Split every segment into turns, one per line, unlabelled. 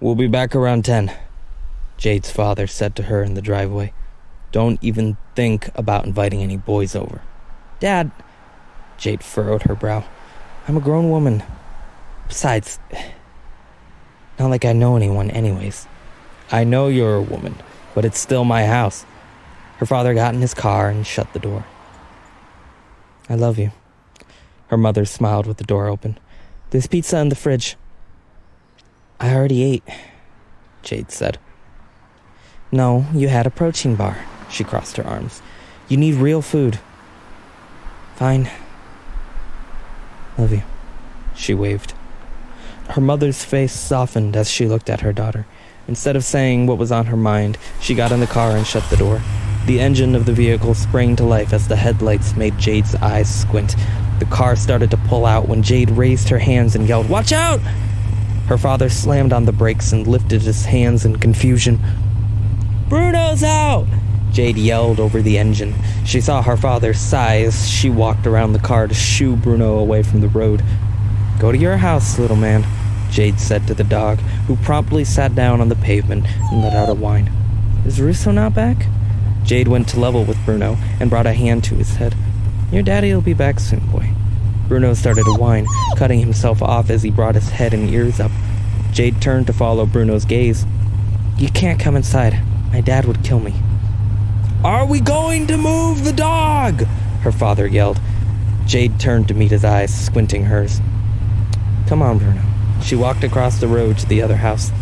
We'll be back around 10, Jade's father said to her in the driveway. Don't even think about inviting any boys over. Dad, Jade furrowed her brow. I'm a grown woman. Besides, not like I know anyone anyways. I know you're a woman, but it's still my house. Her father got in his car and shut the door. I love you. Her mother smiled with the door open. There's pizza in the fridge. I already ate, Jade said. No, you had a protein bar. She crossed her arms. You need real food. Fine. Love you. She waved. Her mother's face softened as she looked at her daughter. Instead of saying what was on her mind, she got in the car and shut the door. The engine of the vehicle sprang to life as the headlights made Jade's eyes squint. The car started to pull out when Jade raised her hands and yelled, "Watch out!" Her father slammed on the brakes and lifted his hands in confusion. Bruno's out! Jade yelled over the engine. She saw her father sigh as she walked around the car to shoo Bruno away from the road. Go to your house, little man, Jade said to the dog, who promptly sat down on the pavement and let out a whine. Is Russo not back? Jade went to level with Bruno and brought a hand to his head. Your daddy will be back soon, boy. Bruno started to whine, cutting himself off as he brought his head and ears up. Jade turned to follow Bruno's gaze. You can't come inside. My dad would kill me. Are we going to move the dog? Her father yelled. Jade turned to meet his eyes, squinting hers. Come on, Bruno. She walked across the road to the other house,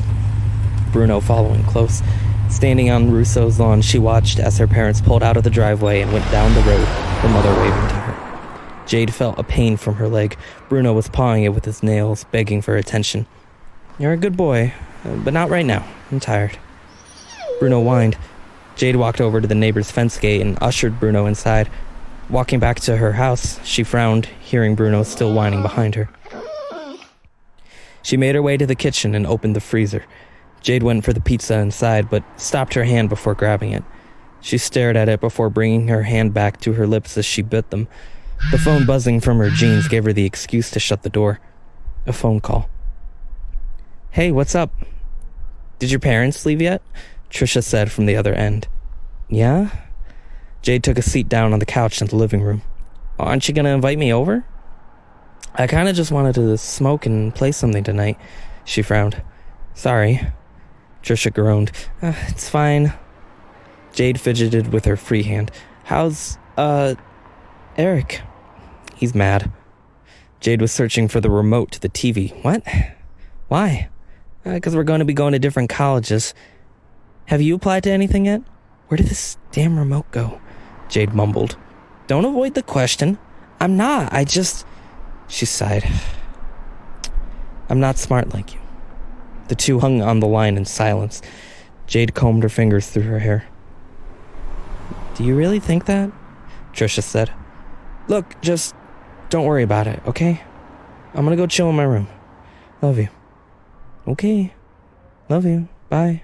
Bruno following close. Standing on Russo's lawn, she watched as her parents pulled out of the driveway and went down the road, her mother waving to her. Jade felt a pain from her leg. Bruno was pawing it with his nails, begging for attention. You're a good boy, but not right now. I'm tired. Bruno whined. Jade walked over to the neighbor's fence gate and ushered Bruno inside. Walking back to her house, she frowned, hearing Bruno still whining behind her. She made her way to the kitchen and opened the freezer. Jade went for the pizza inside, but stopped her hand before grabbing it. She stared at it before bringing her hand back to her lips as she bit them. The phone buzzing from her jeans gave her the excuse to shut the door. A phone call. Hey, what's up? Did your parents leave yet? Trisha said from the other end. Yeah? Jade took a seat down on the couch in the living room. Aren't you gonna invite me over? I kinda just wanted to smoke and play something tonight, she frowned. Sorry. Trisha groaned. It's fine. Jade fidgeted with her free hand. How's, Eric? He's mad. Jade was searching for the remote to the TV. What? Why? Because we're going to be going to different colleges. Have you applied to anything yet? Where did this damn remote go? Jade mumbled. Don't avoid the question. I'm not. She sighed. I'm not smart like you. The two hung on the line in silence. Jade combed her fingers through her hair. Do you really think that? Trisha said. Look, just don't worry about it, okay? I'm gonna go chill in my room. Love you. Okay. Love you. Bye.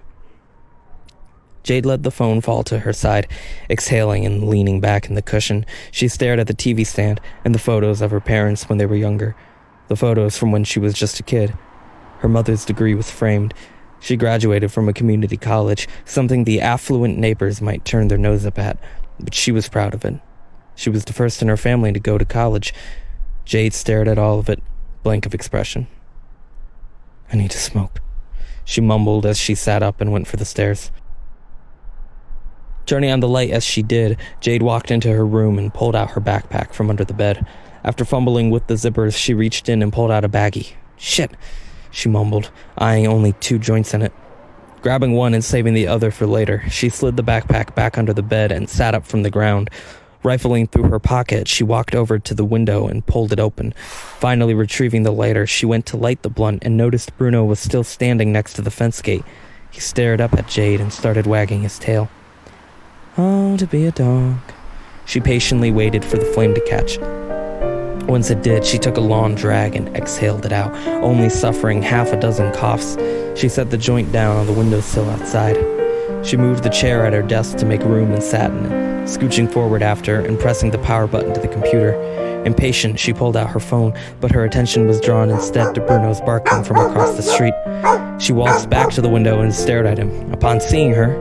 Jade let the phone fall to her side, exhaling and leaning back in the cushion. She stared at the TV stand and the photos of her parents when they were younger, the photos from when she was just a kid. Her mother's degree was framed. She graduated from a community college, something the affluent neighbors might turn their nose up at, but she was proud of it. She was the first in her family to go to college. Jade stared at all of it, blank of expression. I need to smoke, she mumbled as she sat up and went for the stairs. Turning on the light as she did, Jade walked into her room and pulled out her backpack from under the bed. After fumbling with the zippers, she reached in and pulled out a baggie. Shit, she mumbled, eyeing only 2 joints in it. Grabbing one and saving the other for later, she slid the backpack back under the bed and sat up from the ground. Rifling through her pocket, she walked over to the window and pulled it open. Finally retrieving the lighter, she went to light the blunt and noticed Bruno was still standing next to the fence gate. He stared up at Jade and started wagging his tail. Oh, to be a dog. She patiently waited for the flame to catch. Once it did, she took a long drag and exhaled it out, only suffering half a dozen coughs. She set the joint down on the windowsill outside. She moved the chair at her desk to make room and sat in it, scooching forward after and pressing the power button to the computer. Impatient, she pulled out her phone, but her attention was drawn instead to Bruno's barking from across the street. She waltzed back to the window and stared at him. Upon seeing her,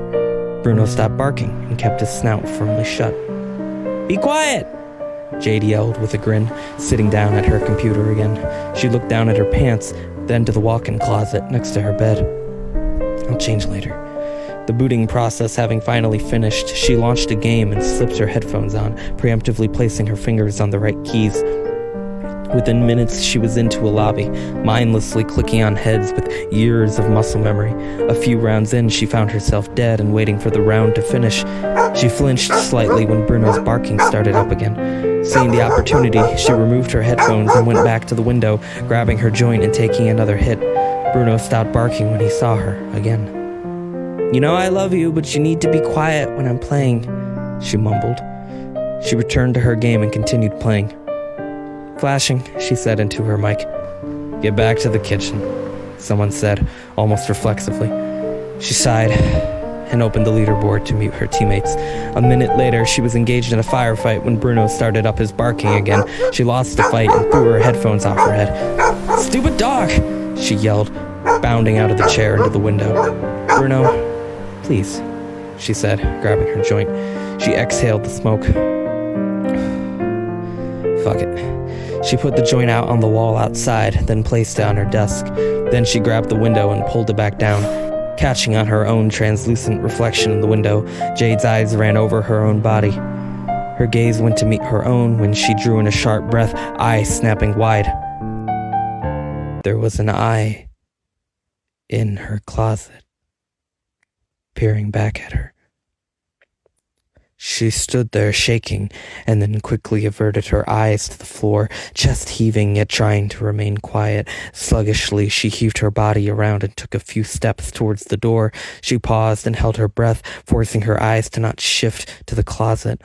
Bruno stopped barking and kept his snout firmly shut. "Be quiet!" Jade yelled with a grin, sitting down at her computer again. She looked down at her pants, then to the walk-in closet next to her bed. "I'll change later." The booting process having finally finished, she launched a game and slipped her headphones on, preemptively placing her fingers on the right keys. Within minutes, she was into a lobby, mindlessly clicking on heads with years of muscle memory. A few rounds in, she found herself dead and waiting for the round to finish. She flinched slightly when Bruno's barking started up again. Seeing the opportunity, she removed her headphones and went back to the window, grabbing her joint and taking another hit. Bruno stopped barking when he saw her again. "You know I love you, but you need to be quiet when I'm playing," she mumbled. She returned to her game and continued playing. "Flashing," she said into her mic. "Get back to the kitchen," someone said, almost reflexively. She sighed and opened the leaderboard to mute her teammates. A minute later, she was engaged in a firefight when Bruno started up his barking again. She lost the fight and threw her headphones off her head. "Stupid dog!" she yelled, bounding out of the chair into the window. "Bruno, please," she said, grabbing her joint. She exhaled the smoke. Fuck it. She put the joint out on the wall outside, then placed it on her desk. Then she grabbed the window and pulled it back down. Catching on her own translucent reflection in the window, Jade's eyes ran over her own body. Her gaze went to meet her own when she drew in a sharp breath, eyes snapping wide. There was an eye in her closet, peering back at her. She stood there shaking, and then quickly averted her eyes to the floor, chest heaving yet trying to remain quiet. Sluggishly, she heaved her body around and took a few steps towards the door. She paused and held her breath, forcing her eyes to not shift to the closet.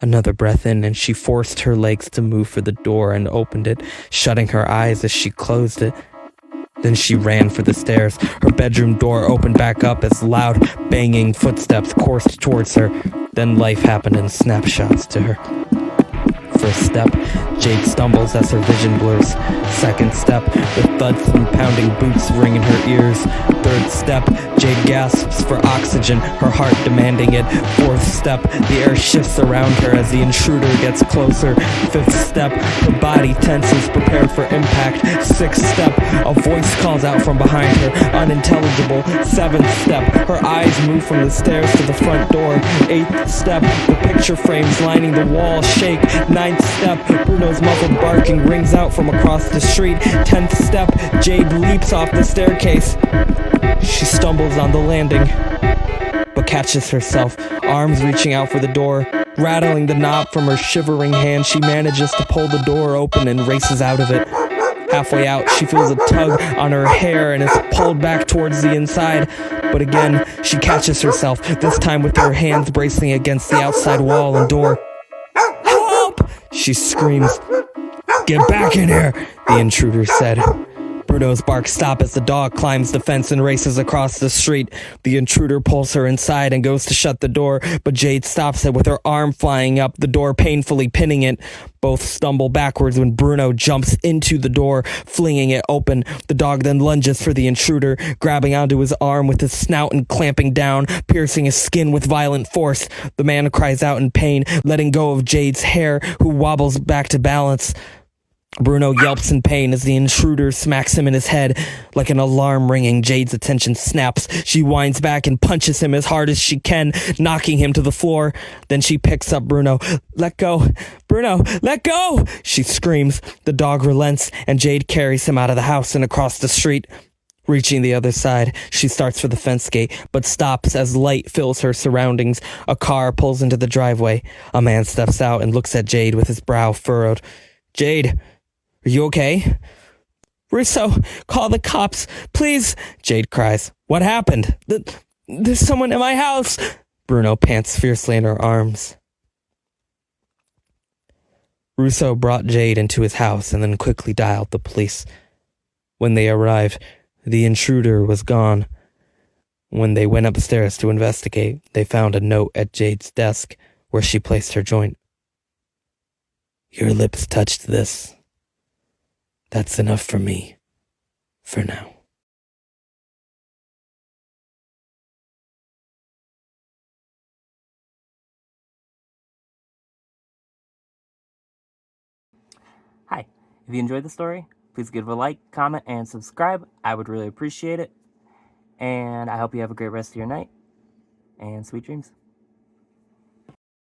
Another breath in, and she forced her legs to move for the door and opened it, shutting her eyes as she closed it. Then she ran for the stairs. Her bedroom door opened back up as loud, banging footsteps coursed towards her. Then life happened in snapshots to her. First step, Jade stumbles as her vision blurs. Second step, the thuds from pounding boots ring in her ears. Third step, Jade gasps for oxygen, her heart demanding it. Fourth step, the air shifts around her as the intruder gets closer. Fifth step, her body tenses, prepared for impact. Sixth step, a voice calls out from behind her, unintelligible. Seventh step, her eyes move from the stairs to the front door. Eighth step, the picture frames lining the wall shake. Ninth step, Bruno's muffled barking rings out from across the street. 10th step, Jade leaps off the staircase. She stumbles on the landing, but catches herself, arms reaching out for the door. Rattling the knob from her shivering hand, she manages to pull the door open and races out of it. Halfway out, she feels a tug on her hair and is pulled back towards the inside. But again, she catches herself, this time with her hands bracing against the outside wall and door. "Help!" she screams. "Get back in here," the intruder said. Bruno's barks stop as the dog climbs the fence and races across the street. The intruder pulls her inside and goes to shut the door, but Jade stops it with her arm flying up, the door painfully pinning it. Both stumble backwards when Bruno jumps into the door, flinging it open. The dog then lunges for the intruder, grabbing onto his arm with his snout and clamping down, piercing his skin with violent force. The man cries out in pain, letting go of Jade's hair, who wobbles back to balance. Bruno yelps in pain as the intruder smacks him in his head. Like an alarm ringing, Jade's attention snaps. She winds back and punches him as hard as she can, knocking him to the floor. Then she picks up Bruno. "Let go! Bruno, let go!" she screams. The dog relents, and Jade carries him out of the house and across the street. Reaching the other side, she starts for the fence gate, but stops as light fills her surroundings. A car pulls into the driveway. A man steps out and looks at Jade with his brow furrowed. "Jade, are you okay?" "Russo, call the cops, please," Jade cries. "What happened?" There's someone in my house." Bruno pants fiercely in her arms. Russo brought Jade into his house and then quickly dialed the police. When they arrived, the intruder was gone. When they went upstairs to investigate, they found a note at Jade's desk where she placed her joint. Your lips touched this. That's enough for me. For now. Hi. If you enjoyed the story, please give it a like, comment, and subscribe. I would really appreciate it. And I hope you have a great rest of your night. And sweet dreams.